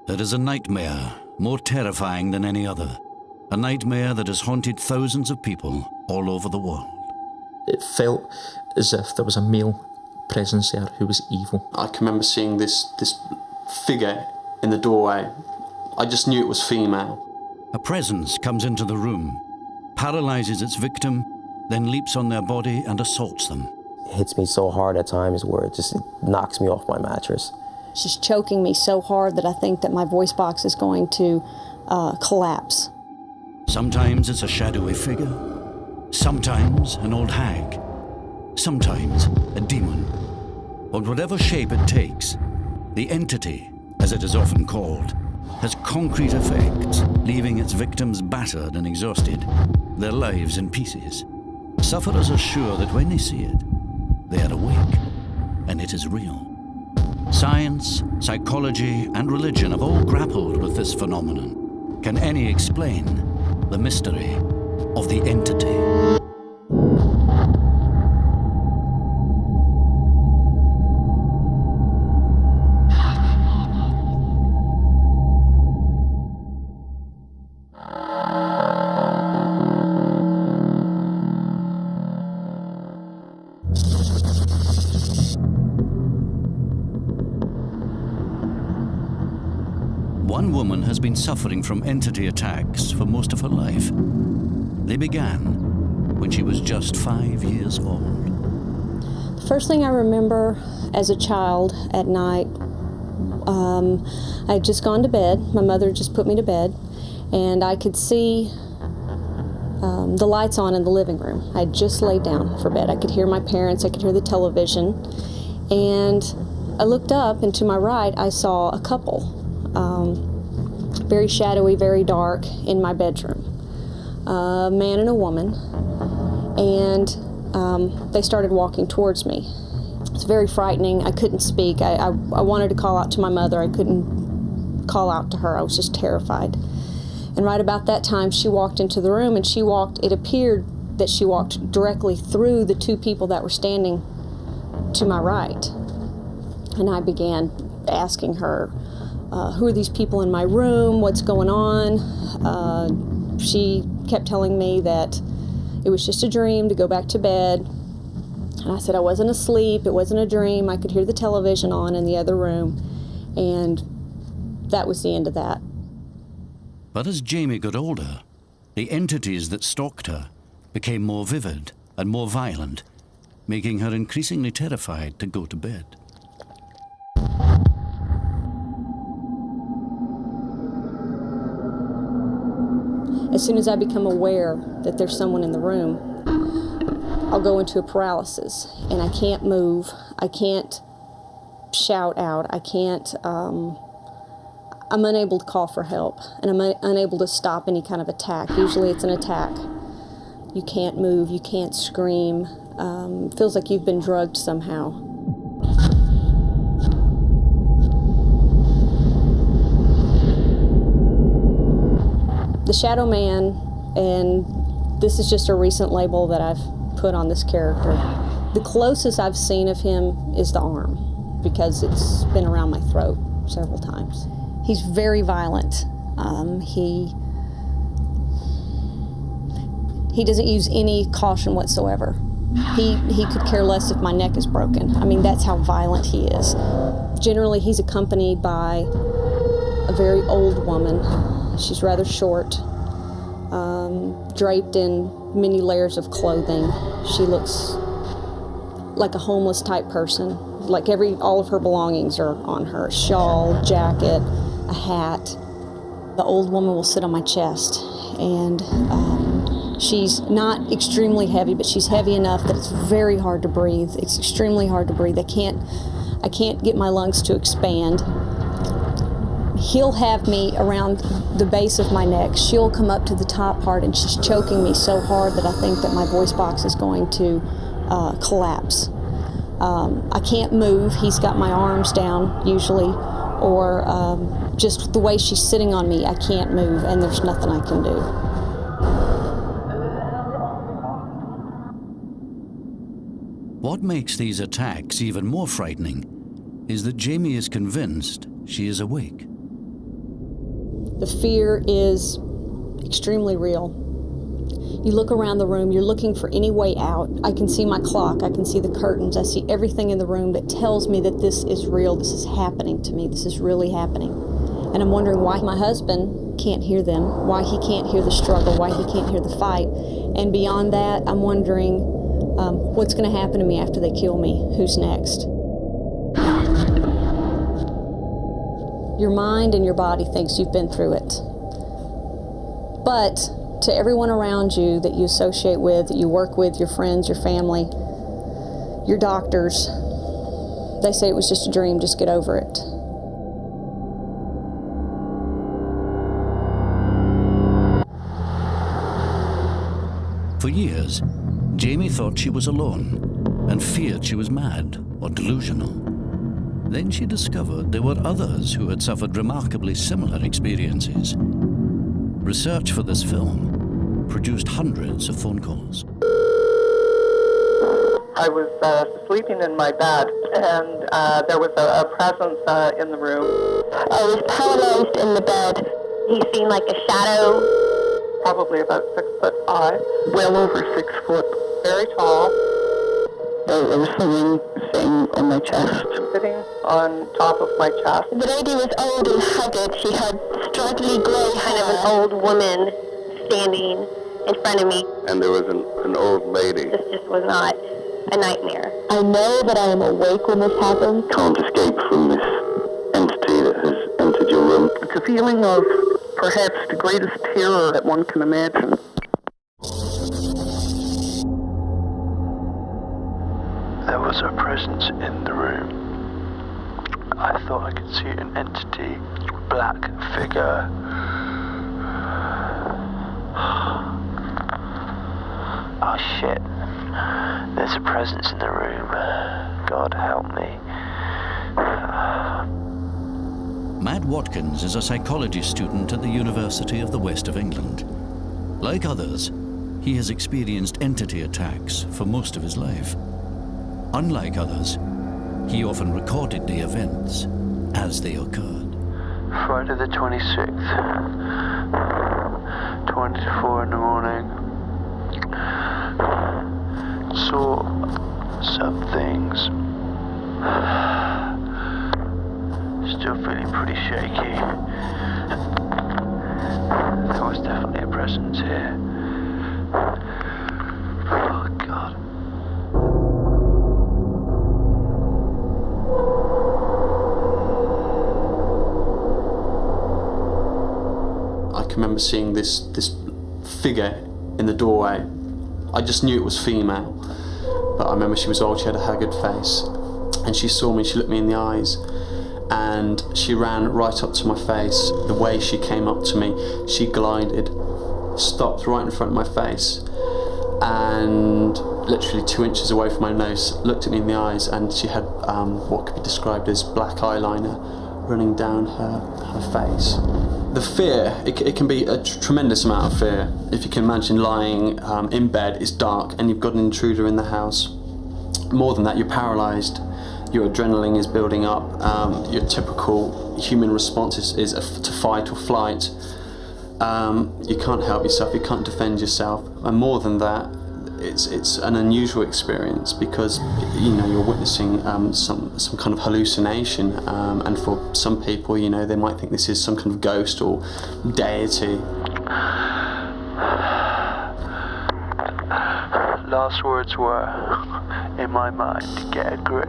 There is a nightmare more terrifying than any other. A nightmare that has haunted thousands of people all over the world. It felt as if there was a male presence there who was evil. I can remember seeing this figure in the doorway. I just knew it was female. A presence comes into the room, paralyzes its victim, then leaps on their body and assaults them. It hits me so hard at times where it knocks me off my mattress. She's choking me so hard that I think that my voice box is going to collapse. Sometimes it's a shadowy figure, sometimes an old hag, sometimes a demon. But whatever shape it takes, the entity, as it is often called, has concrete effects, leaving its victims battered and exhausted, their lives in pieces. Sufferers are sure that when they see it, they are awake, and it is real. Science, psychology, and religion have all grappled with this phenomenon. Can any explain the mystery of the entity? One woman has been suffering from entity attacks for most of her life. They began when she was just 5 years old. The first thing I remember as a child at night, I had just gone to bed. My mother just put me to bed, and I could see the lights on in the living room. I had just laid down for bed. I could hear my parents, I could hear the television, and I looked up, and to my right I saw a couple. Very shadowy, very dark, in my bedroom. A man and a woman, and they started walking towards me. It was very frightening. I couldn't speak. I wanted to call out to my mother. I couldn't call out to her. I was just terrified. And right about that time, she walked into the room, and it appeared that she walked directly through the two people that were standing to my right. And I began asking her, who are these people in my room? What's going on? She kept telling me that it was just a dream to go back to bed. And I said I wasn't asleep, it wasn't a dream. I could hear the television on in the other room. And that was the end of that. But as Jamie got older, the entities that stalked her became more vivid and more violent, making her increasingly terrified to go to bed. As soon as I become aware that there's someone in the room, I'll go into a paralysis, and I can't move, I can't shout out, I'm unable to call for help, and I'm unable to stop any kind of attack. Usually it's an attack. You can't move, you can't scream. Feels like you've been drugged somehow. The Shadow Man, and this is just a recent label that I've put on this character. The closest I've seen of him is the arm, because it's been around my throat several times. He's very violent. He doesn't use any caution whatsoever. He could care less if my neck is broken. I mean, that's how violent he is. Generally, he's accompanied by a very old woman. She's rather short, draped in many layers of clothing. She looks like a homeless type person. Like all of her belongings are on her. Shawl, jacket, a hat. The old woman will sit on my chest, and she's not extremely heavy, but she's heavy enough that it's very hard to breathe. It's extremely hard to breathe. I can't get my lungs to expand. He'll have me around the base of my neck. She'll come up to the top part, and she's choking me so hard that I think that my voice box is going to collapse. I can't move. He's got my arms down usually, or just the way she's sitting on me, I can't move, and there's nothing I can do. What makes these attacks even more frightening is that Jamie is convinced she is awake. The fear is extremely real. You look around the room, you're looking for any way out. I can see my clock, I can see the curtains, I see everything in the room that tells me that this is real, this is happening to me, this is really happening. And I'm wondering why my husband can't hear them, why he can't hear the struggle, why he can't hear the fight. And beyond that, I'm wondering what's going to happen to me after they kill me, who's next? Your mind and your body thinks you've been through it. But to everyone around you that you associate with, that you work with, your friends, your family, your doctors, they say it was just a dream, just get over it. For years, Jamie thought she was alone and feared she was mad or delusional. Then she discovered there were others who had suffered remarkably similar experiences. Research for this film produced hundreds of phone calls. I was sleeping in my bed, and there was a presence in the room. I was paralyzed in the bed. He seemed like a shadow. Probably about 6'5", well over 6 foot, very tall. There was something sitting on my chest. Sitting on top of my chest. The lady was old and haggard. She had straggly grey hair. Kind of an old woman standing in front of me. And there was an old lady. This just was not a nightmare. I know that I am awake when this happens. Can't escape from this entity that has entered your room. It's a feeling of perhaps the greatest terror that one can imagine. There was a presence in the room. I thought I could see an entity, black figure. Oh shit. There's a presence in the room. God help me. Matt Watkins is a psychology student at the University of the West of England. Like others, he has experienced entity attacks for most of his life. Unlike others, he often recorded the events as they occurred. Friday the 26th, 20 to 4 in the morning. Saw some things. Still feeling pretty shaky. There was definitely a presence here. Oh God. I can remember seeing this figure in the doorway. I just knew it was female, but I remember she was old, she had a haggard face, and she saw me, she looked me in the eyes, and she ran right up to my face. The way she came up to me, she glided, stopped right in front of my face, and literally 2 inches away from my nose, looked at me in the eyes, and she had what could be described as black eyeliner running down her face. The fear, it can be a tremendous amount of fear. If you can imagine lying in bed, it's dark, and you've got an intruder in the house. More than that, you're paralysed, your adrenaline is building up, your typical human response is to fight or flight. You can't help yourself, you can't defend yourself, and more than that, it's an unusual experience because you're witnessing some kind of hallucination, and for some people, they might think this is some kind of ghost or deity. Last words were, in my mind, get a grip.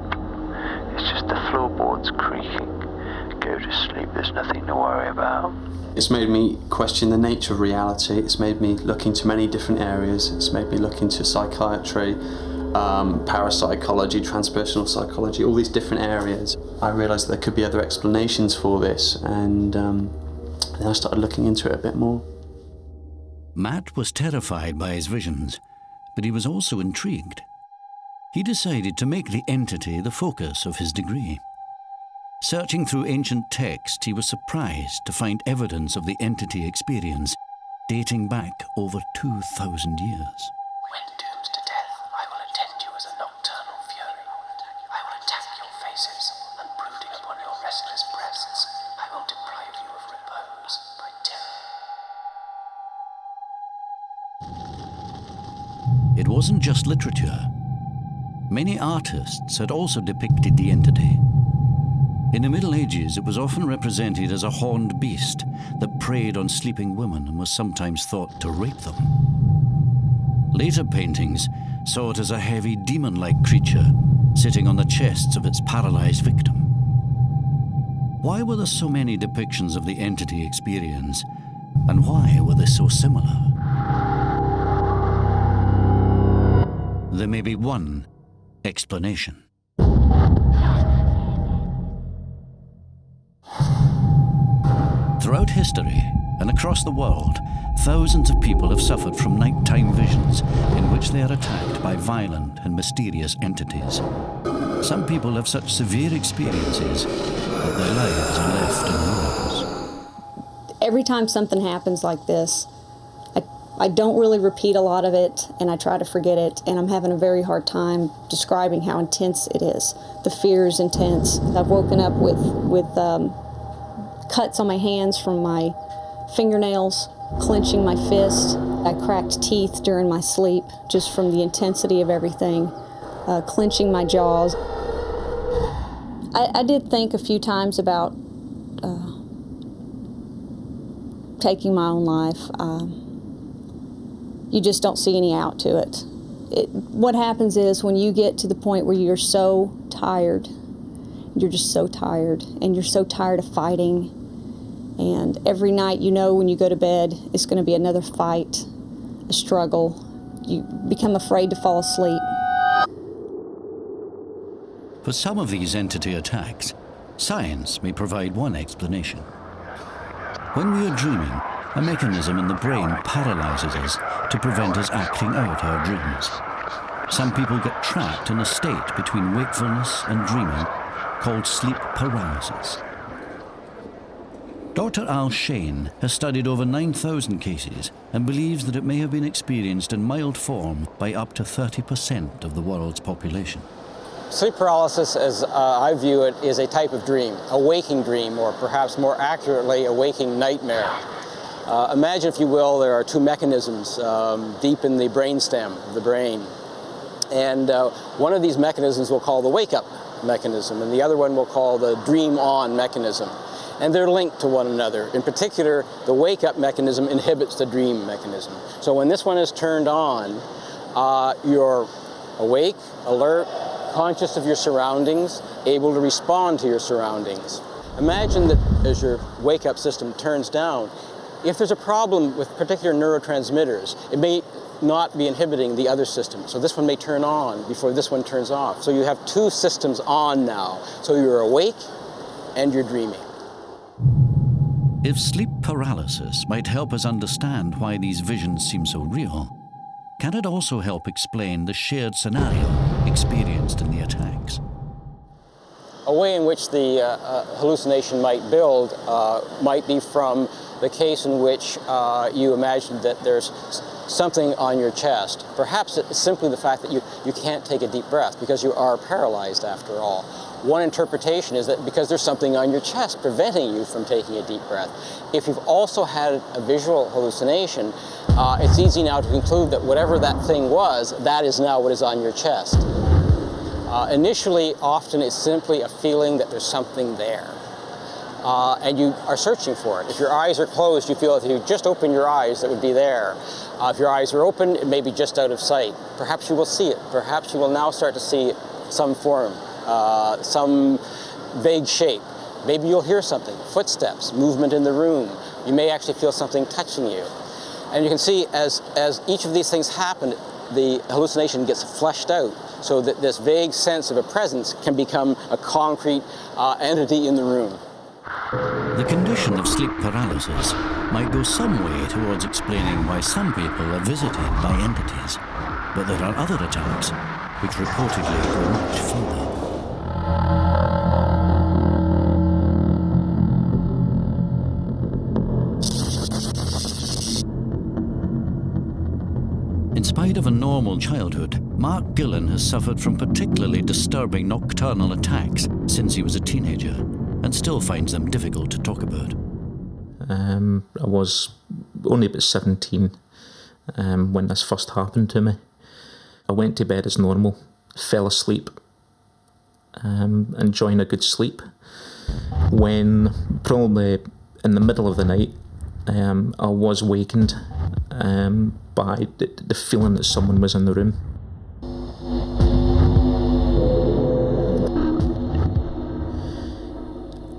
It's just the floorboards creaking. Go to sleep, there's nothing to worry about. It's made me question the nature of reality. It's made me look into many different areas. It's made me look into psychiatry, parapsychology, transpersonal psychology, all these different areas. I realised that there could be other explanations for this, and then I started looking into it a bit more. Matt was terrified by his visions, but he was also intrigued. He decided to make the entity the focus of his degree. Searching through ancient texts, he was surprised to find evidence of the entity experience dating back over 2,000 years. When doomed to death, I will attend you as a nocturnal fury. I will attack your faces, and brooding upon your restless breasts, I will deprive you of repose by it wasn't just literature. Many artists had also depicted the entity. In the Middle Ages, it was often represented as a horned beast that preyed on sleeping women and was sometimes thought to rape them. Later paintings saw it as a heavy demon-like creature sitting on the chests of its paralyzed victim. Why were there so many depictions of the entity experience, and why were they so similar? There may be one explanation. Throughout history and across the world, thousands of people have suffered from nighttime visions in which they are attacked by violent and mysterious entities. Some people have such severe experiences that their lives are left in ruins. Every time something happens like this, I don't really repeat a lot of it, and I try to forget it, and I'm having a very hard time describing how intense it is. The fear is intense. I've woken up with cuts on my hands from my fingernails, clenching my fist. I cracked teeth during my sleep just from the intensity of everything, clenching my jaws. I did think a few times about taking my own life. You just don't see any out to it. What happens is when you get to the point where you're so tired, you're just so tired, and you're so tired of fighting, and every night you know when you go to bed it's going to be another fight, a struggle. You become afraid to fall asleep. For some of these entity attacks, science may provide one explanation. When we are dreaming, a mechanism in the brain paralyzes us to prevent us acting out our dreams. Some people get trapped in a state between wakefulness and dreaming called sleep paralysis. Dr. Al Shane has studied over 9,000 cases and believes that it may have been experienced in mild form by up to 30% of the world's population. Sleep paralysis, as I view it, is a type of dream, a waking dream, or perhaps more accurately, a waking nightmare. Imagine, if you will, there are two mechanisms deep in the brainstem of the brain. And one of these mechanisms we'll call the wake-up mechanism, and the other one we'll call the dream-on mechanism. And they're linked to one another. In particular, the wake-up mechanism inhibits the dream mechanism. So when this one is turned on, you're awake, alert, conscious of your surroundings, able to respond to your surroundings. Imagine that as your wake-up system turns down, if there's a problem with particular neurotransmitters, it may not be inhibiting the other system. So this one may turn on before this one turns off. So you have two systems on now. So you're awake and you're dreaming. If sleep paralysis might help us understand why these visions seem so real, can it also help explain the shared scenario experienced in the attacks? A way in which the hallucination might build might be from the case in which you imagine that there's something on your chest. Perhaps it's simply the fact that you can't take a deep breath because you are paralyzed after all. One interpretation is that because there's something on your chest preventing you from taking a deep breath. If you've also had a visual hallucination, it's easy now to conclude that whatever that thing was, that is now what is on your chest. Initially, often it's simply a feeling that there's something there. And you are searching for it. If your eyes are closed, you feel that if you just open your eyes, it would be there. If your eyes are open, it may be just out of sight. Perhaps you will see it. Perhaps you will now start to see some form, some vague shape. Maybe you'll hear something, footsteps, movement in the room. You may actually feel something touching you. And you can see as each of these things happen, the hallucination gets fleshed out so that this vague sense of a presence can become a concrete entity in the room. The condition of sleep paralysis might go some way towards explaining why some people are visited by entities, but there are other attacks which reportedly go much further. In spite of a normal childhood, Mark Gillen has suffered from particularly disturbing nocturnal attacks since he was a teenager, and still finds them difficult to talk about. I was only about 17 when this first happened to me. I went to bed as normal, fell asleep, enjoying a good sleep, when probably in the middle of the night I was wakened by the feeling that someone was in the room.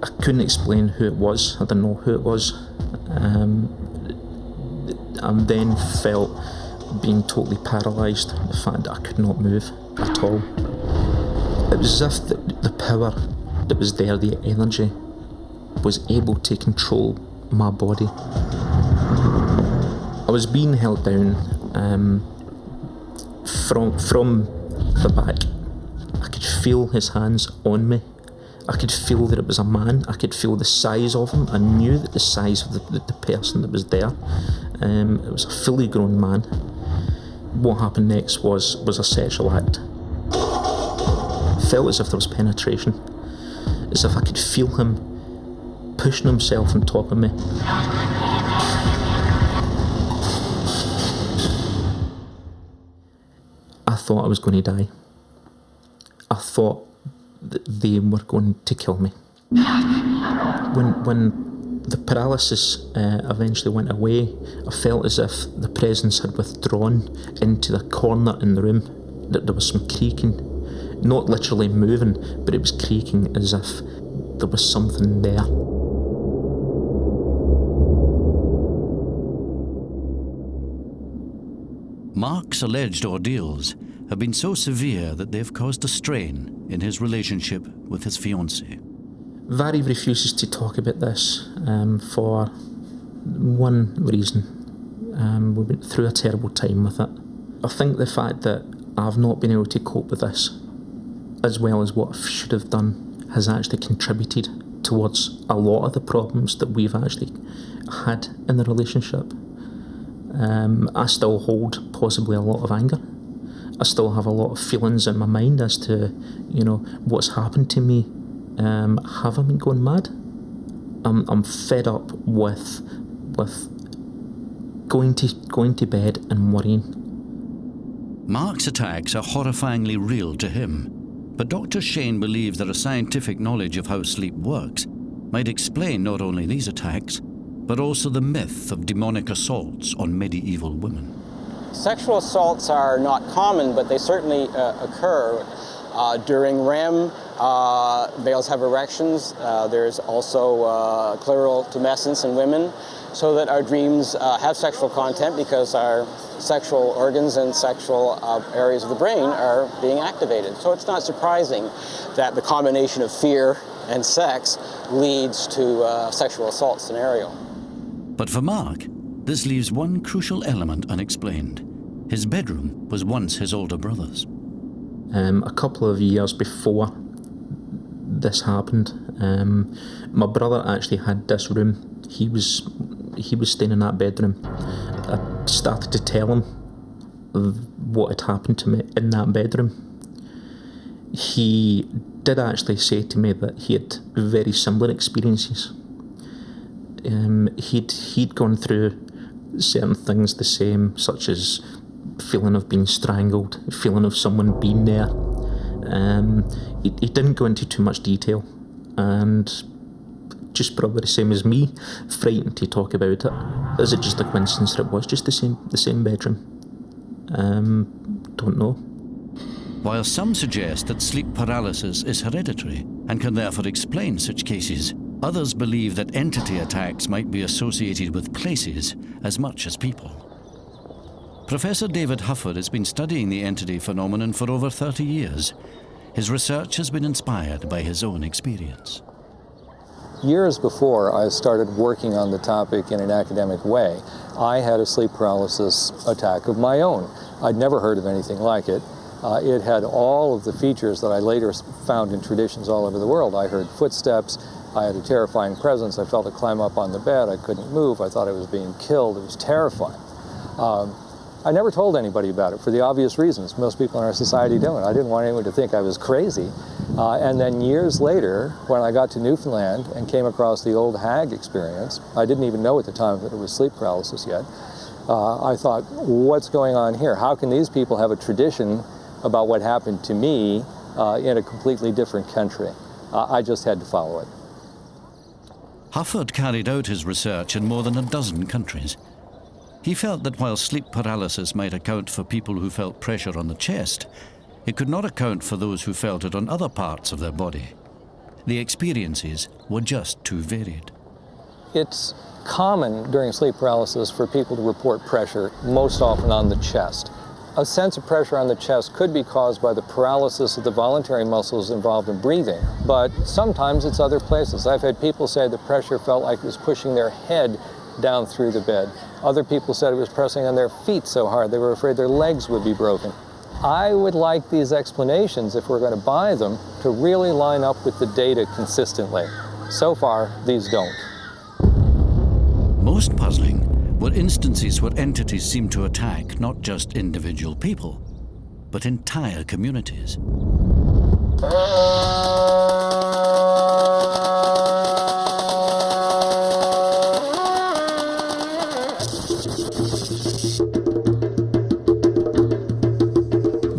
I couldn't explain who it was. I didn't know who it was. I then felt being totally paralysed, the fact that I could not move at all. It was as if the power that was there, the energy, was able to control my body. I was being held down from the back. I could feel his hands on me. I could feel that it was a man. I could feel the size of him. I knew that the size of the person that was there. It was a fully grown man. What happened next was a sexual act. It felt as if there was penetration, as if I could feel him pushing himself on top of me. I thought I was going to die. I thought that they were going to kill me. When the paralysis eventually went away, I felt as if the presence had withdrawn into the corner in the room, that there was some creaking, not literally moving, but it was creaking as if there was something there. Mark's alleged ordeals have been so severe that they've caused a strain in his relationship with his fiancée. Vary refuses to talk about this for one reason. We went through a terrible time with it. I think the fact that I've not been able to cope with this as well as what I should have done has actually contributed towards a lot of the problems that we've actually had in the relationship. I still hold possibly a lot of anger. I still have a lot of feelings in my mind as to, what's happened to me. Have I been going mad? I'm fed up with going to bed and worrying. Mark's attacks are horrifyingly real to him, but Dr. Shane believes that a scientific knowledge of how sleep works might explain not only these attacks, but also the myth of demonic assaults on medieval women. Sexual assaults are not common, but they certainly occur during REM. Males have erections. There's also clitoral tumescence in women, so that our dreams have sexual content because our sexual organs and sexual areas of the brain are being activated. So it's not surprising that the combination of fear and sex leads to a sexual assault scenario. But for Mark, this leaves one crucial element unexplained. His bedroom was once his older brother's. A couple of years before this happened, my brother actually had this room. He was staying in that bedroom. I started to tell him what had happened to me in that bedroom. He did actually say to me that he had very similar experiences. He'd gone through certain things the same, such as feeling of being strangled, feeling of someone being there. He didn't go into too much detail, and just probably the same as me, frightened to talk about it. Is it just a coincidence that it was just the same bedroom? Don't know. While some suggest that sleep paralysis is hereditary and can therefore explain such cases, others believe that entity attacks might be associated with places as much as people. Professor David Huffer has been studying the entity phenomenon for over 30 years. His research has been inspired by his own experience. Years before I started working on the topic in an academic way, I had a sleep paralysis attack of my own. I'd never heard of anything like it. It had all of the features that I later found in traditions all over the world. I heard footsteps. I had a terrifying presence. I felt it climb up on the bed. I couldn't move. I thought I was being killed. It was terrifying. I never told anybody about it for the obvious reasons. Most people in our society don't. I didn't want anyone to think I was crazy. And then years later, when I got to Newfoundland and came across the old hag experience, I didn't even know at the time that it was sleep paralysis yet. I thought, what's going on here? How can these people have a tradition about what happened to me in a completely different country? I just had to follow it. Hufford carried out his research in more than a dozen countries. He felt that while sleep paralysis might account for people who felt pressure on the chest, it could not account for those who felt it on other parts of their body. The experiences were just too varied. It's common during sleep paralysis for people to report pressure, most often on the chest. A sense of pressure on the chest could be caused by the paralysis of the voluntary muscles involved in breathing, but sometimes it's other places. I've had people say the pressure felt like it was pushing their head down through the bed. Other people said it was pressing on their feet so hard they were afraid their legs would be broken. I would like these explanations, if we're going to buy them, to really line up with the data consistently. So far, these don't. Most puzzling were instances where entities seemed to attack not just individual people, but entire communities.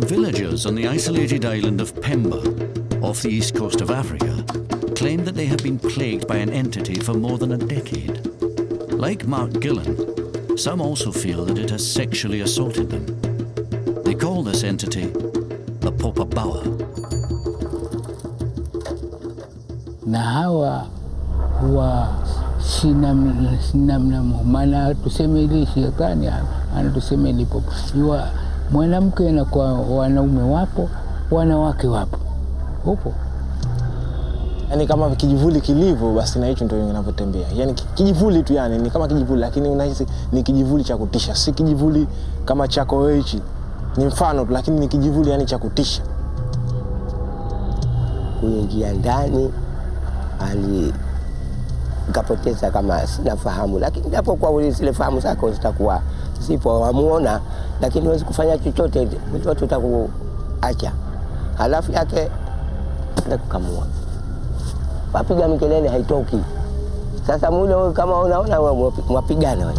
Villagers on the isolated island of Pemba, off the east coast of Africa, claimed that they had been plagued by an entity for more than a decade. Like Mark Gillen, some also feel that it has sexually assaulted them. They call this entity the Popabawa. Na hawa huwa si namna, maana tuseme ile shetani anatusema ile popo. Yua mwanamke na kwa wanaume wapo, wanawake wapo. Upo. Yani kama kijivuli kilivyo, basi na hicho ndio ninavyotembea. Yani kijivuli tu, yani ni kama kijivuli, lakini unahisi ni kijivuli cha kutisha. Si kijivuli kama chako wewe hichi. Ni mfano tu, lakini ni kijivuli yani cha kutisha. Kuingia ndani nikapoteza kama sina fahamu, lakini japo kwa ule zile fahamu zako zitakuwa zipo, wamuona, lakini huwezi kufanya chochote, mtoto utakuacha. Halafu yake kukamua. Wapiga mikelele haitoki. Sasa muda kama unaona mwapigana wewe.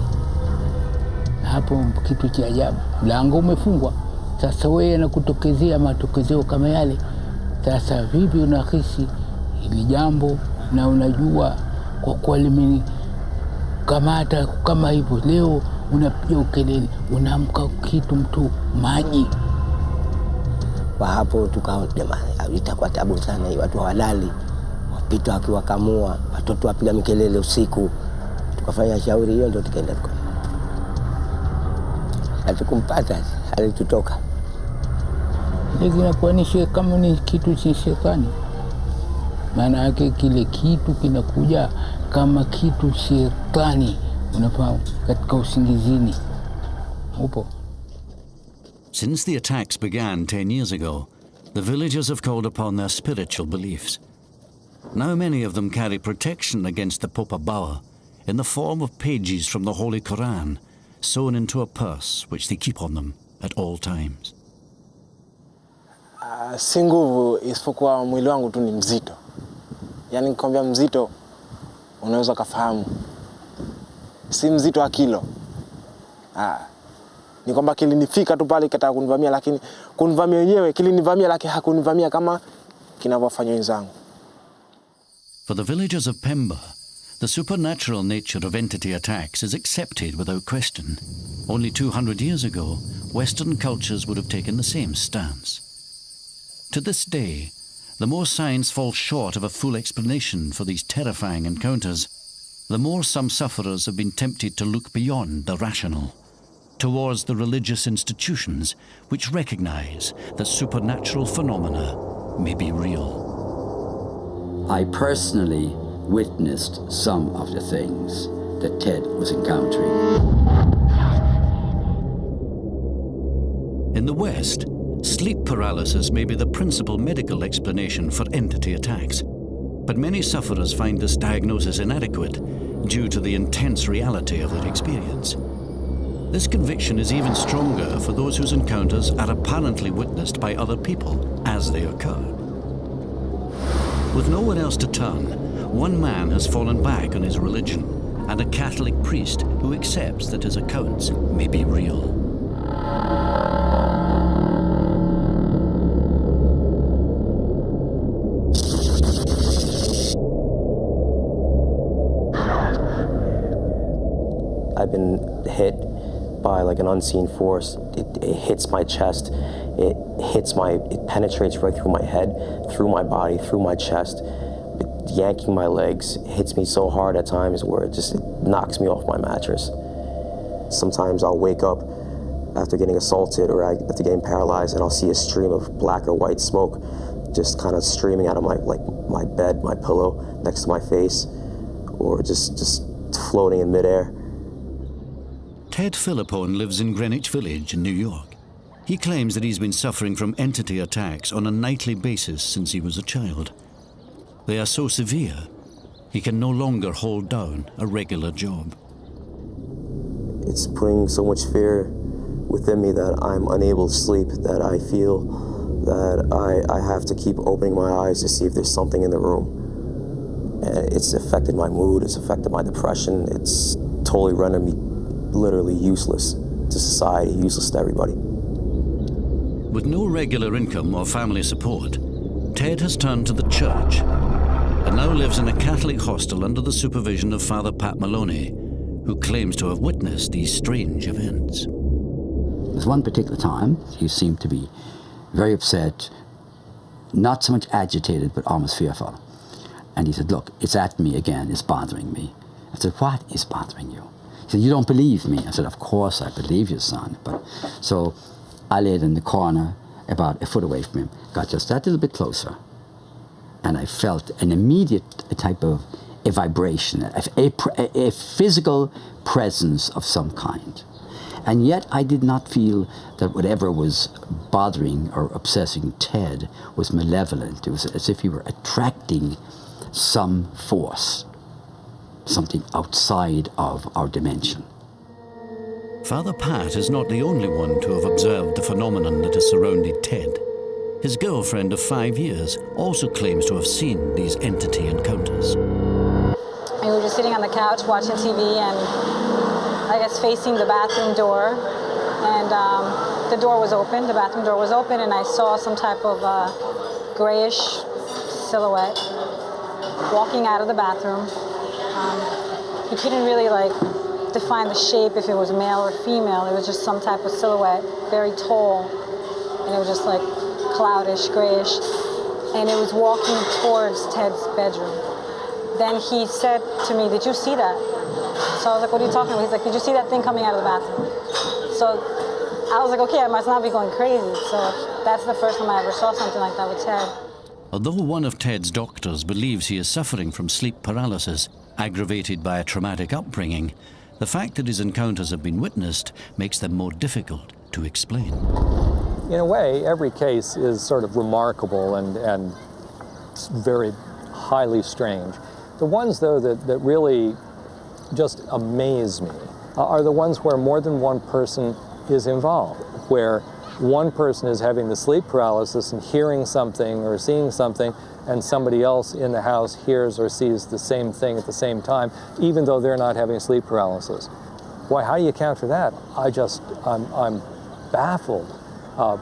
Hapo kitu cha ajabu. Mlango umefungwa. Sasa wewe anakutokezea matokezeo kama yale. Sasa vipi unahisi hili jambo na unajua kwa kuwa limeni kamata kama hivyo, leo unapiga ukelele, unaamka kitu mtu maji. Kwa hapo tukaona jamani, itakuwa tabu sana hii, watu hawalali. Wapita wakiwakamua, watoto wapiga mikelele usiku. Tukafanya shauri hiyo, ndio tukaenda hatukumpata, alitutoka. Lakini inakuanisha kama ni kitu cha shetani. Maana yake kile kitu kinakuja kama kitu shetani, unafahamu, katika usingizini. Upo. Since the attacks began 10 years ago, the villagers have called upon their spiritual beliefs. Now many of them carry protection against the Popabawa in the form of pages from the Holy Quran, sewn into a purse which they keep on them at all times. Si nguvu, isipokuwa mwili wangu tu ni mzito. Yani nikwambia mzito, unaweza kufahamu. Si mzito wa kilo. Ni kwamba kilinifika tu pale kitaka kunivamia, lakini kunivamia yenyewe kilinivamia, lakini hakunivamia kama kinavyofanya wenzangu. For the villagers of Pemba, the supernatural nature of entity attacks is accepted without question. Only 200 years ago, Western cultures would have taken the same stance. To this day, the more science falls short of a full explanation for these terrifying encounters, the more some sufferers have been tempted to look beyond the rational, towards the religious institutions which recognize that supernatural phenomena may be real. I personally witnessed some of the things that Ted was encountering. In the West, sleep paralysis may be the principal medical explanation for entity attacks, but many sufferers find this diagnosis inadequate due to the intense reality of their experience. This conviction is even stronger for those whose encounters are apparently witnessed by other people as they occur. With nowhere else to turn, one man has fallen back on his religion and a Catholic priest who accepts that his accounts may be real. I've been hit by like an unseen force. It hits my chest. It penetrates right through my head, through my body, through my chest, yanking my legs. It hits me so hard at times where it knocks me off my mattress. Sometimes I'll wake up after getting assaulted or after getting paralyzed, and I'll see a stream of black or white smoke just kind of streaming out of my bed, my pillow next to my face, or just floating in midair. Ted Phillipon lives in Greenwich Village in New York. He claims that he's been suffering from entity attacks on a nightly basis since he was a child. They are so severe, he can no longer hold down a regular job. It's putting so much fear within me that I'm unable to sleep, that I feel that I have to keep opening my eyes to see if there's something in the room. And it's affected my mood, it's affected my depression, it's totally rendered me literally useless to society, useless to everybody. With no regular income or family support, Ted has turned to the church and now lives in a Catholic hostel under the supervision of Father Pat Maloney, who claims to have witnessed these strange events. There's one particular time he seemed to be very upset, not so much agitated, but almost fearful. And he said, "Look, it's at me again, it's bothering me." I said, "What is bothering you?" He said, "You don't believe me." I said, "Of course I believe you, son." So I laid in the corner about a foot away from him, got just that little bit closer, and I felt an immediate type of a vibration, a physical presence of some kind. And yet I did not feel that whatever was bothering or obsessing Ted was malevolent. It was as if he were attracting some force, something outside of our dimension. Father Pat is not the only one to have observed the phenomenon that has surrounded Ted. His girlfriend of 5 years also claims to have seen these entity encounters. We were just sitting on the couch watching TV and I guess facing the bathroom door, and the door was open, the bathroom door was open, and I saw some type of grayish silhouette walking out of the bathroom. You couldn't really define the shape if it was male or female. It was just some type of silhouette, very tall, and it was just cloudish, grayish, and it was walking towards Ted's bedroom. Then he said to me, "Did you see that?" So I was like, "What are you talking about?" He's like, "Did you see that thing coming out of the bathroom?" So I was like, okay, I must not be going crazy. So that's the first time I ever saw something like that with Ted. Although one of Ted's doctors believes he is suffering from sleep paralysis, aggravated by a traumatic upbringing, the fact that his encounters have been witnessed makes them more difficult to explain. In a way, every case is sort of remarkable and very highly strange. The ones, though, that really just amaze me are the ones where more than one person is involved, where one person is having the sleep paralysis and hearing something or seeing something, and somebody else in the house hears or sees the same thing at the same time, even though they're not having sleep paralysis. Why, how do you account for that? I'm baffled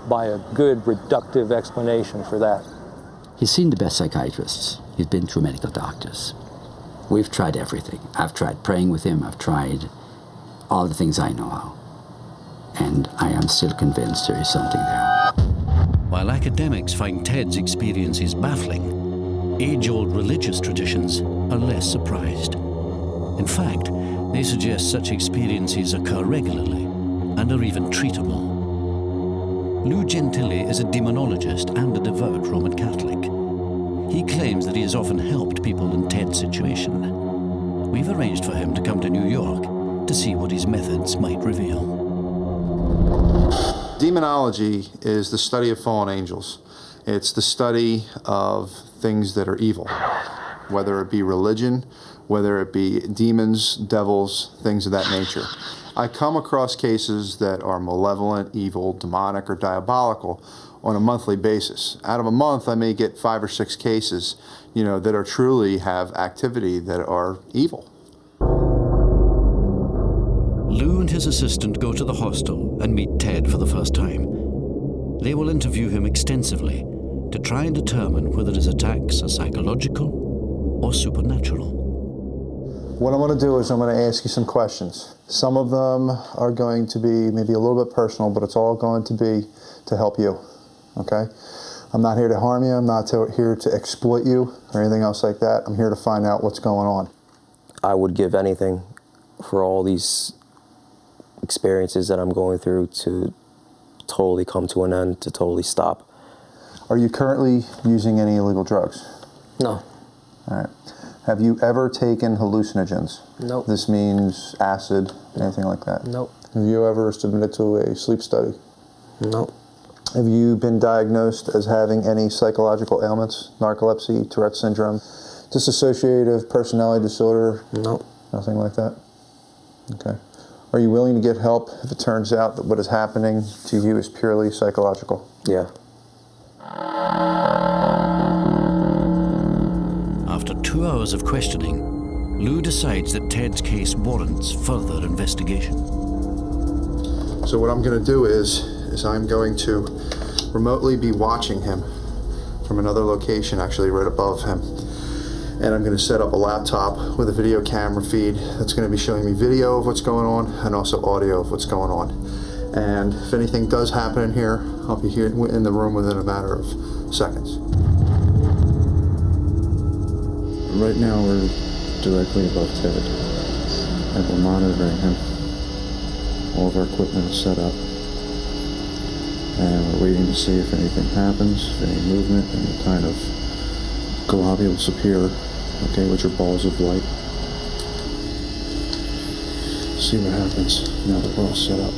by a good reductive explanation for that. He's seen the best psychiatrists. He's been through medical doctors. We've tried everything. I've tried praying with him. I've tried all the things I know how. And I am still convinced there is something there. While academics find Ted's experiences baffling, age-old religious traditions are less surprised. In fact, they suggest such experiences occur regularly and are even treatable. Lou Gentili is a demonologist and a devout Roman Catholic. He claims that he has often helped people in Ted's situation. We've arranged for him to come to New York to see what his methods might reveal. Demonology is the study of fallen angels. It's the study of things that are evil, whether it be religion, whether it be demons, devils, things of that nature. I come across cases that are malevolent, evil, demonic, or diabolical on a monthly basis. Out of a month, I may get 5 or 6 cases, that are truly have activity that are evil. Lou and his assistant go to the hostel and meet Ted for the first time. They will interview him extensively to try and determine whether his attacks are psychological or supernatural. What I'm going to do is I'm going to ask you some questions. Some of them are going to be maybe a little bit personal, but it's all going to be to help you, okay? I'm not here to harm you. I'm not here to exploit you or anything else like that. I'm here to find out what's going on. I would give anything for all these experiences that I'm going through to totally come to an end, to totally stop. Are you currently using any illegal drugs? No. All right. Have you ever taken hallucinogens? Nope. This means acid, anything like that? Nope. Have you ever submitted to a sleep study? Nope. Have you been diagnosed as having any psychological ailments, narcolepsy, Tourette syndrome, dissociative personality disorder? Nope. Nothing like that? Okay. Are you willing to get help if it turns out that what is happening to you is purely psychological? Yeah. After 2 hours of questioning, Lou decides that Ted's case warrants further investigation. So what I'm going to do is I'm going to remotely be watching him from another location, actually right above him. And I'm going to set up a laptop with a video camera feed that's going to be showing me video of what's going on and also audio of what's going on. And if anything does happen in here, I'll be here in the room within a matter of seconds. Right now we're directly above Ted, and we're monitoring him. All of our equipment is set up, and we're waiting to see if anything happens, if any movement, any kind of globules appear, okay, which are balls of light. See what happens now that we're all set up.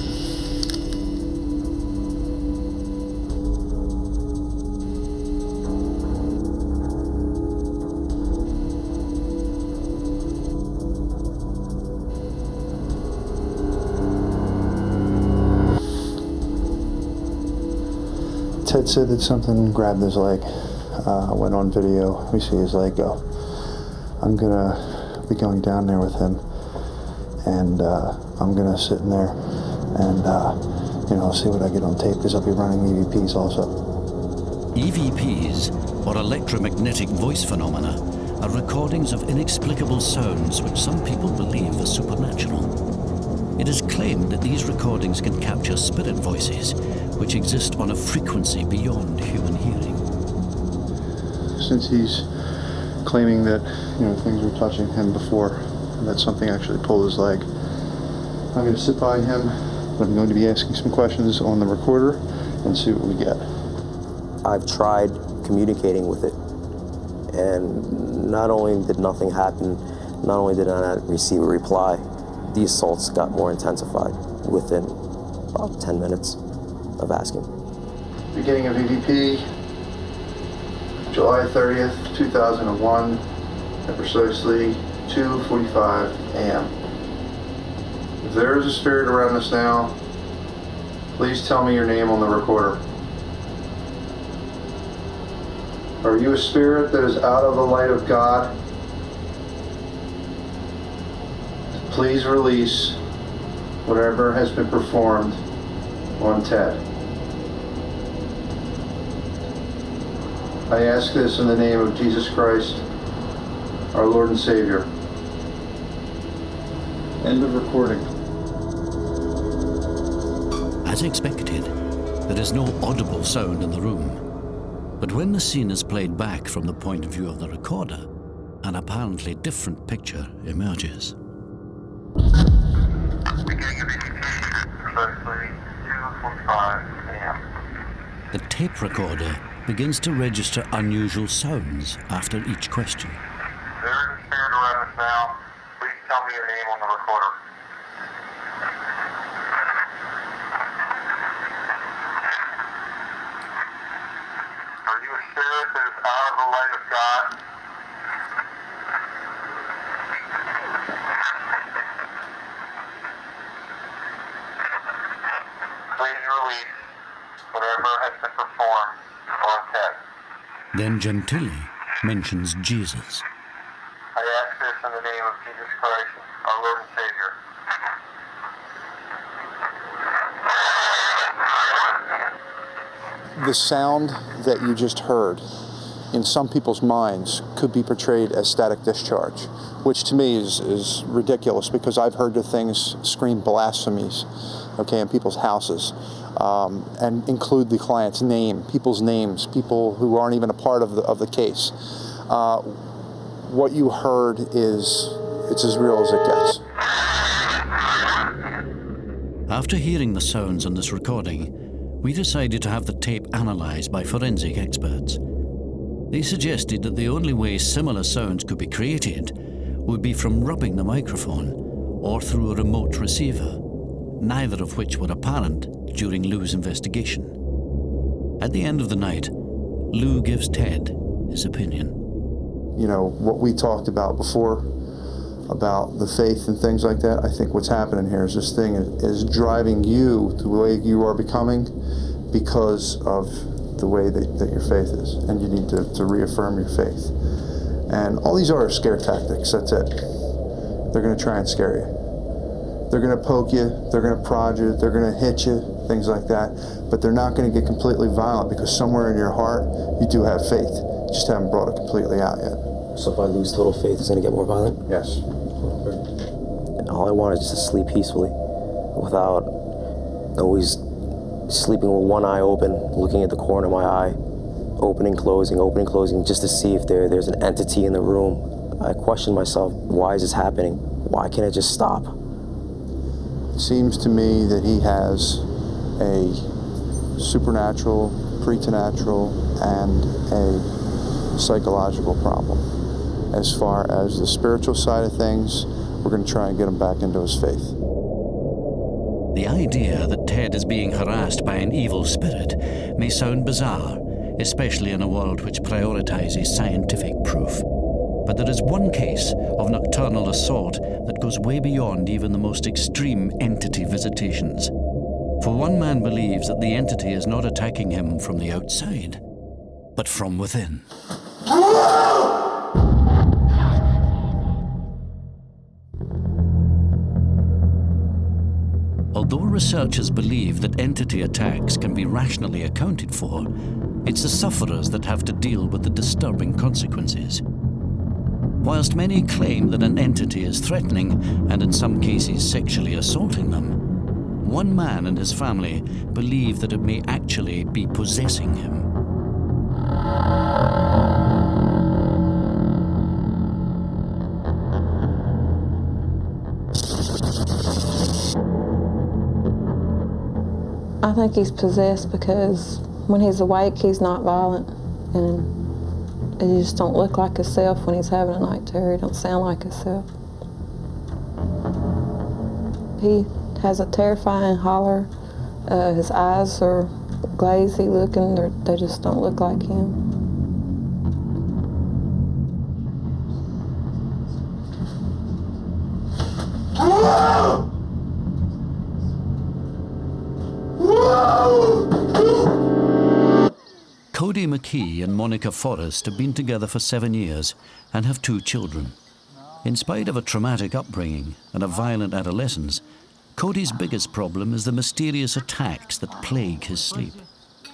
Ted said that something grabbed his leg, went on video, we see his leg go. I'm gonna be going down there with him, and I'm gonna sit in there and see what I get on tape, because I'll be running EVPs also. EVPs, or electromagnetic voice phenomena, are recordings of inexplicable sounds which some people believe are supernatural. It is claimed that these recordings can capture spirit voices, which exist on a frequency beyond human hearing. Since he's claiming that things were touching him before, and that something actually pulled his leg, I'm going to sit by him, but I'm going to be asking some questions on the recorder and see what we get. I've tried communicating with it, and not only did nothing happen, not only did I not receive a reply, the assaults got more intensified within about 10 minutes of asking. Beginning of EVP, July 30th, 2001, at precisely 2:45 a.m. If there is a spirit around us now, please tell me your name on the recorder. Are you a spirit that is out of the light of God? Please release whatever has been performed on Ted. I ask this in the name of Jesus Christ, our Lord and Savior. End of recording. As expected, there is no audible sound in the room. But when the scene is played back from the point of view of the recorder, an apparently different picture emerges. The tape recorder begins to register unusual sounds after each question. There is a spirit around us now. Please tell me your name on the recorder. Are you a spirit that is out of the light of God? Please release whatever has been performed on Ted. Then Gentili mentions Jesus. I ask this in the name of Jesus Christ, our Lord and Savior. The sound that you just heard in some people's minds could be portrayed as static discharge, which to me is ridiculous, because I've heard the things scream blasphemies, okay, in people's houses, and include the client's name, people's names, people who aren't even a part of the case. What you heard it's as real as it gets. After hearing the sounds on this recording, we decided to have the tape analysed by forensic experts. They suggested that the only way similar sounds could be created would be from rubbing the microphone or through a remote receiver, neither of which were apparent during Lou's investigation. At the end of the night, Lou gives Ted his opinion. You know, what we talked about before, about the faith and things like that, I think what's happening here is this thing is driving you to the way you are becoming because of the way that your faith is, and you need to reaffirm your faith. And all these are scare tactics, that's it. They're going to try and scare you. They're going to poke you, they're going to prod you, they're going to hit you, things like that, but they're not going to get completely violent, because somewhere in your heart you do have faith. You just haven't brought it completely out yet. So if I lose total faith, it's going to get more violent? Yes. All I want is just to sleep peacefully, without always sleeping with one eye open, looking at the corner of my eye, opening, closing, just to see if there's an entity in the room. I question myself, why is this happening? Why can't it just stop? It seems to me that he has a supernatural, preternatural, and a psychological problem. As far as the spiritual side of things, we're going to try and get him back into his faith. The idea that Ted is being harassed by an evil spirit may sound bizarre, especially in a world which prioritizes scientific proof. But there is one case of nocturnal assault that goes way beyond even the most extreme entity visitations. For one man believes that the entity is not attacking him from the outside, but from within. Although researchers believe that entity attacks can be rationally accounted for, it's the sufferers that have to deal with the disturbing consequences. Whilst many claim that an entity is threatening and in some cases sexually assaulting them, one man and his family believe that it may actually be possessing him. I think he's possessed because when he's awake, he's not violent, and he just don't look like himself when he's having a night terror. He don't sound like himself. He has a terrifying holler. His eyes are glazy looking. They just don't look like him. Cody McKee and Monica Forrest have been together for 7 years and have 2 children. In spite of a traumatic upbringing and a violent adolescence, Cody's biggest problem is the mysterious attacks that plague his sleep.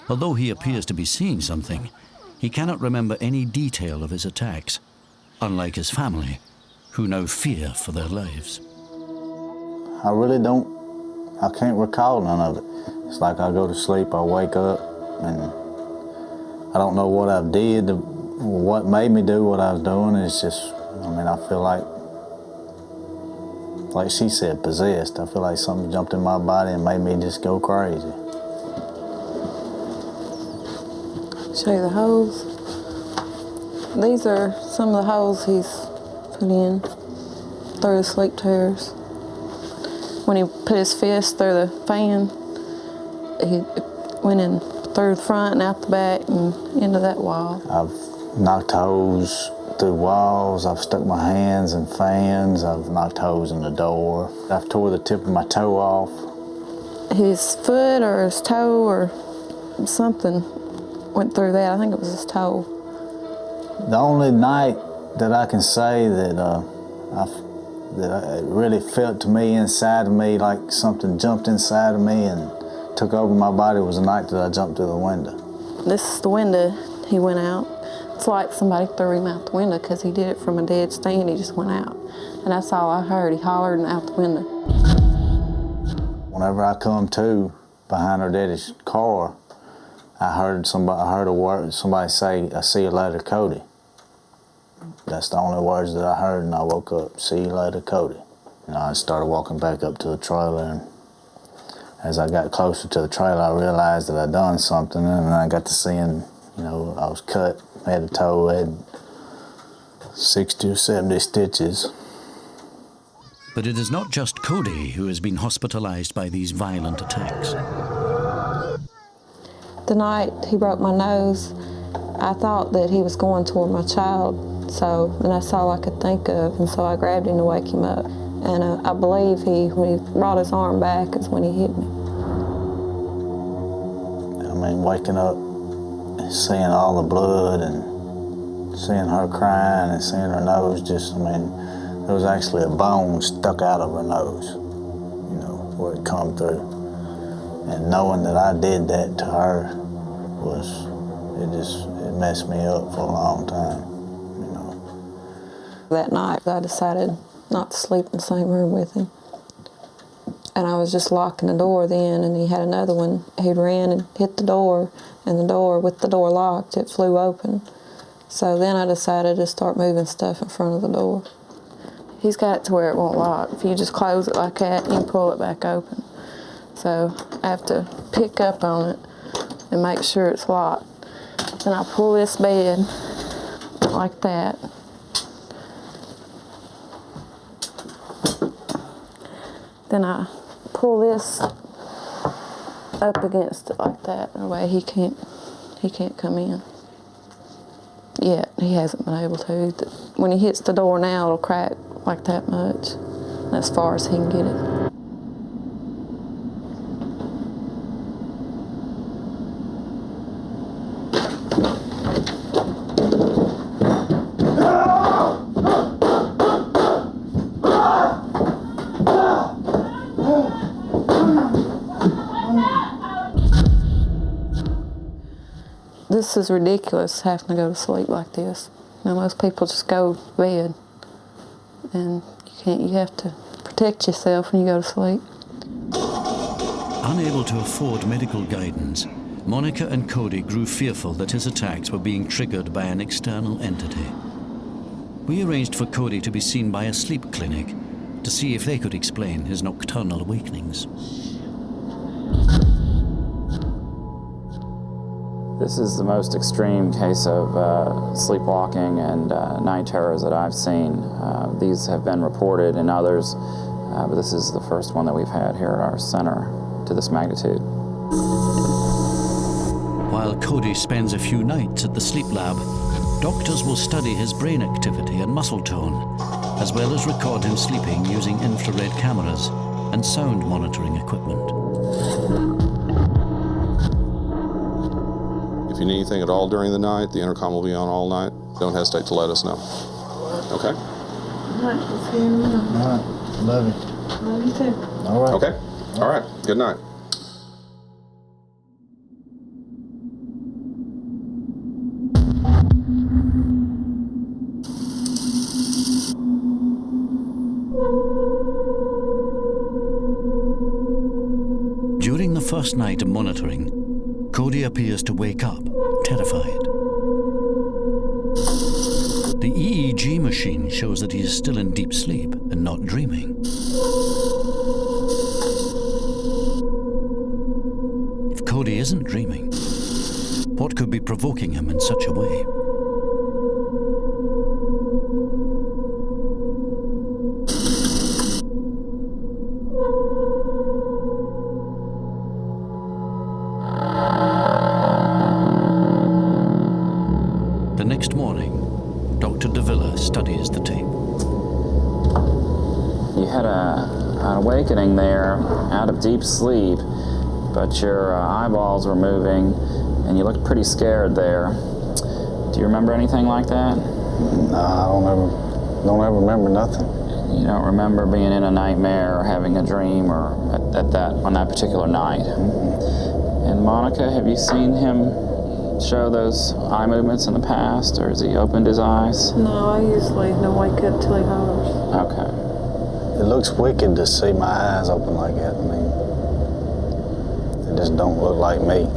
Although he appears to be seeing something, he cannot remember any detail of his attacks, unlike his family, who now fear for their lives. I can't recall none of it. It's like I go to sleep, I wake up, and I don't know what I did, what made me do what I was doing. It's just, I feel like she said, possessed. I feel like something jumped in my body and made me just go crazy. Show you the holes. These are some of the holes he's put in through the sleep terrors. When he put his fist through the fan, he went in through the front and out the back and into that wall. I've knocked holes through walls. I've stuck my hands in fans. I've knocked holes in the door. I've tore the tip of my toe off. His foot or his toe or something went through that. I think it was his toe. The only night that I can say that it really felt to me inside of me like something jumped inside of me and took over my body was the night that I jumped through the window. This is the window he went out. It's like somebody threw him out the window because he did it from a dead stand. He just went out. And that's all I heard. He hollered and out the window. Whenever I come to behind her daddy's car, I heard somebody say, "I see you later, Cody." That's the only words that I heard, and I woke up, "See you later, Cody." And I started walking back up to the trailer, and as I got closer to the trailer, I realized that I'd done something, and I got to seeing, I was cut head to toe, had 60 or 70 stitches. But it is not just Cody who has been hospitalized by these violent attacks. The night he broke my nose, I thought that he was going toward my child, and that's all I could think of, and so I grabbed him to wake him up. And I believe when he brought his arm back is when he hit me. I mean, waking up and seeing all the blood and seeing her crying and seeing her nose there was actually a bone stuck out of her nose, where it come through. And knowing that I did that to her it messed me up for a long time, That night, I decided not to sleep in the same room with him. And I was just locking the door then, and he had another one. He ran and hit the door, and with the door locked, it flew open. So then I decided to start moving stuff in front of the door. He's got it to where it won't lock. If you just close it like that, you can pull it back open. So I have to pick up on it and make sure it's locked. Then I pull this bed like that. Then I pull this up against it like that. That way he can't come in. Yet he hasn't been able to. When he hits the door now, it'll crack like that much. As far as he can get it. This is ridiculous, having to go to sleep like this. Most people just go to bed, and you have to protect yourself when you go to sleep. Unable to afford medical guidance, Monica and Cody grew fearful that his attacks were being triggered by an external entity. We arranged for Cody to be seen by a sleep clinic to see if they could explain his nocturnal awakenings. This is the most extreme case of sleepwalking and night terrors that I've seen. These have been reported in others, but this is the first one that we've had here at our center to this magnitude. While Cody spends a few nights at the sleep lab, doctors will study his brain activity and muscle tone, as well as record him sleeping using infrared cameras and sound monitoring equipment. If you need anything at all during the night, the intercom will be on all night. Don't hesitate to let us know. Okay? All right, we'll see you tomorrow. All right, love you. Love you too. All right. Okay? All right. Good night. During the first night of monitoring, Cody appears to wake up, terrified. The EEG machine shows that he is still in deep sleep and not dreaming. If Cody isn't dreaming, what could be provoking him in such a way? The next morning, Dr. Davila studies the tape. You had an awakening there out of deep sleep, but your eyeballs were moving and you looked pretty scared there. Do you remember anything like that? No, I don't ever remember nothing. You don't remember being in a nightmare or having a dream or on that particular night. And Monica, have you seen him show those eye movements in the past, or has he opened his eyes? No, I usually don't wake up till he hollers. Okay. It looks wicked to see my eyes open like that. I mean, it just don't look like me,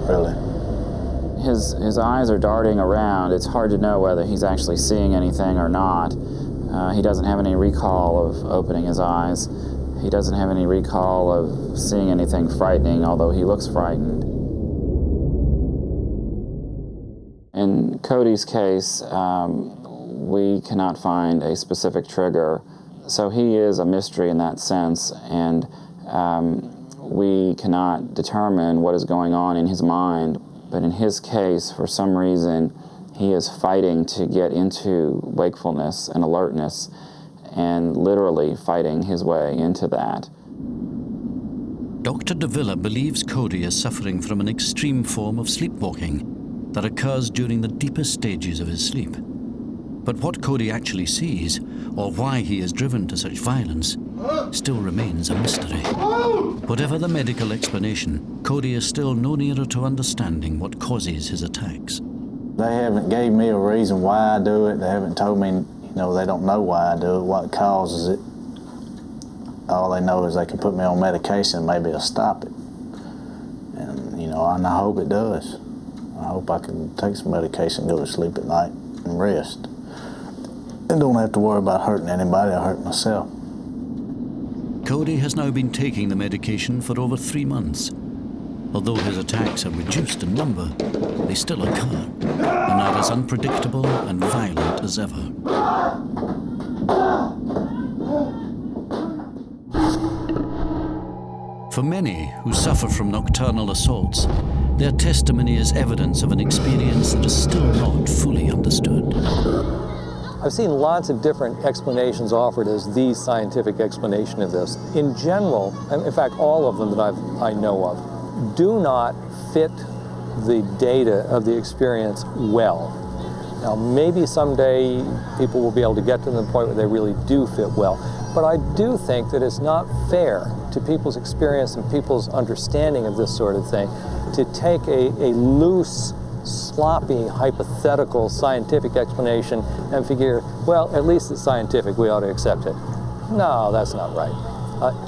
really. His eyes are darting around. It's hard to know whether he's actually seeing anything or not. He doesn't have any recall of opening his eyes. He doesn't have any recall of seeing anything frightening, although he looks frightened. In Cody's case, we cannot find a specific trigger, so he is a mystery in that sense, and we cannot determine what is going on in his mind. But in his case, for some reason, he is fighting to get into wakefulness and alertness, and literally fighting his way into that. Dr. Davila believes Cody is suffering from an extreme form of sleepwalking that occurs during the deepest stages of his sleep. But what Cody actually sees, or why he is driven to such violence, still remains a mystery. Whatever the medical explanation, Cody is still no nearer to understanding what causes his attacks. They haven't gave me a reason why I do it. They haven't told me, they don't know why I do it, what causes it. All they know is they can put me on medication and maybe it'll stop it. And, and I hope it does. I hope I can take some medication, go to sleep at night and rest. And don't have to worry about hurting anybody or hurting myself. Cody has now been taking the medication for over 3 months. Although his attacks are reduced in number, they still occur and are as unpredictable and violent as ever. For many who suffer from nocturnal assaults, their testimony is evidence of an experience that is still not fully understood. I've seen lots of different explanations offered as the scientific explanation of this. In general, and in fact all of them that I know of, do not fit the data of the experience well. Now maybe someday people will be able to get to the point where they really do fit well, but I do think that it's not fair to people's experience and people's understanding of this sort of thing to take a loose, sloppy, hypothetical scientific explanation and figure, well, at least it's scientific, we ought to accept it. No, that's not right.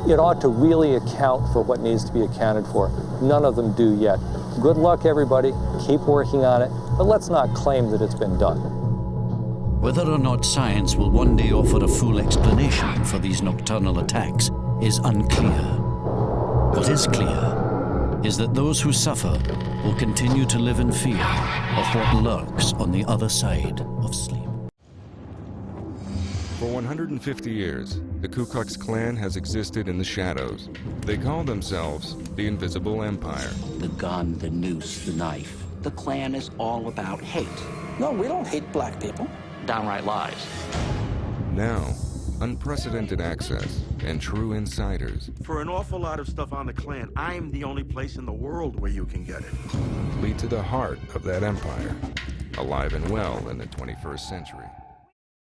It ought to really account for what needs to be accounted for. None of them do yet. Good luck, everybody. Keep working on it, but let's not claim that it's been done. Whether or not science will one day offer a full explanation for these nocturnal attacks is unclear. What is clear is that those who suffer will continue to live in fear of what lurks on the other side of sleep. For 150 years, the Ku Klux Klan has existed in the shadows. They call themselves the Invisible Empire. The gun, the noose, the knife. The Klan is all about hate. No, we don't hate black people. Downright lies. Now, unprecedented access and true insiders For an awful lot of stuff on the Klan, I'm the only place in the world where you can get it. lead to the heart of that empire, alive and well in the 21st century.